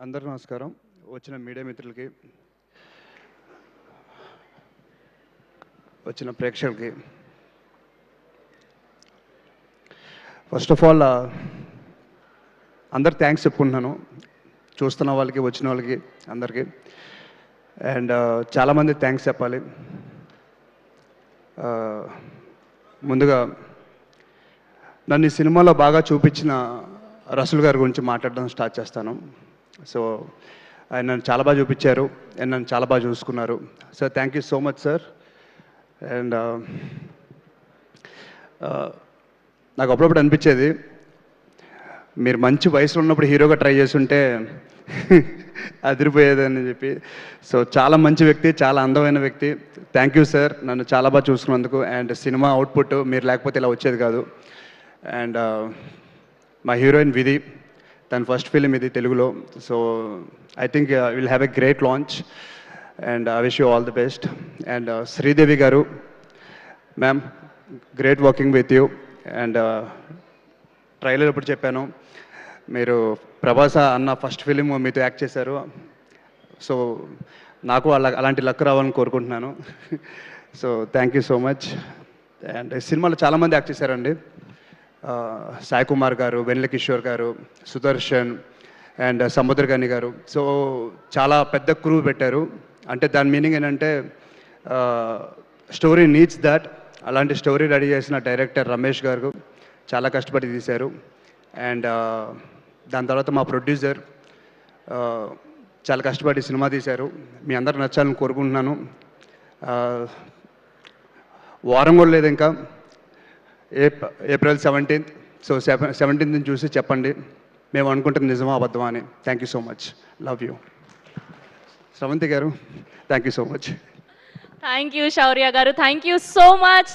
అందరూ నమస్కారం. వచ్చిన మీడియా మిత్రులకి, వచ్చిన ప్రేక్షకులకి ఫస్ట్ ఆఫ్ ఆల్ అందరు థ్యాంక్స్ చెప్పుకుంటున్నాను. చూస్తున్న వాళ్ళకి, వచ్చిన వాళ్ళకి అందరికీ. అండ్ చాలామంది థ్యాంక్స్ చెప్పాలి. ముందుగా నన్ను ఈ సినిమాలో బాగా చూపించిన రసూల్ గారి గురించి మాట్లాడడం స్టార్ట్ చేస్తాను. సో ఆయన నన్ను చాలా బాగా చూపించారు అండ్ నన్ను చాలా బాగా చూసుకున్నారు. Sir thank you so much sir. And నాకు అప్పుడప్పుడు అనిపించేది, మీరు మంచి వయసులో ఉన్నప్పుడు హీరోగా ట్రై చేస్తుంటే అదిరిపోయేదని చెప్పి. సో చాలా మంచి వ్యక్తి, చాలా అందమైన వ్యక్తి. థ్యాంక్ యూ సార్, నన్ను చాలా బాగా చూసుకున్నందుకు. అండ్ సినిమా అవుట్పుట్ మీరు లేకపోతే ఇలా వచ్చేది కాదు. అండ్ మా హీరోయిన్ విధి, తన ఫస్ట్ ఫిలిం ఇది తెలుగులో. So I think will have a great launch and I wish you all the best. And Sridevi garu, ma'am great working with you. And trailer ఇప్పుడు చెప్పాను, మీరు ప్రభాస్ అన్న ఫస్ట్ ఫిలిం మీతో యాక్ట్ చేశారు. సో నాకు అలాంటి లక్ రావాలని కోరుకుంటున్నాను. So thank you so much. And సినిమాలో చాలామంది యాక్ట్ చేశారండి. సాయి కుమార్ గారు, వెన్నెల కిషోర్ గారు, సుదర్శన్ అండ్ సముద్రగని గారు. సో చాలా పెద్ద క్రూ పెట్టారు. అంటే దాని మీనింగ్ ఏంటంటే స్టోరీ నీడ్స్ దట్. అలాంటి స్టోరీ రెడీ చేసిన డైరెక్టర్ రమేష్ గారు చాలా కష్టపడి తీశారు. అండ్ దాని తర్వాత మా ప్రొడ్యూసర్ చాలా కష్టపడి సినిమా తీశారు. మీ అందరు నచ్చాలని కోరుకుంటున్నాను. వారం కూడా లేదు ఇంకా, ఏప్రిల్ 17th. సో 17th చూసి చెప్పండి మేము అనుకుంటుంది నిజమా అబద్ధమా అని. Thank you so much, love you. Sravanthi garu thank you so much. Thank you Shaurya garu, thank you so much.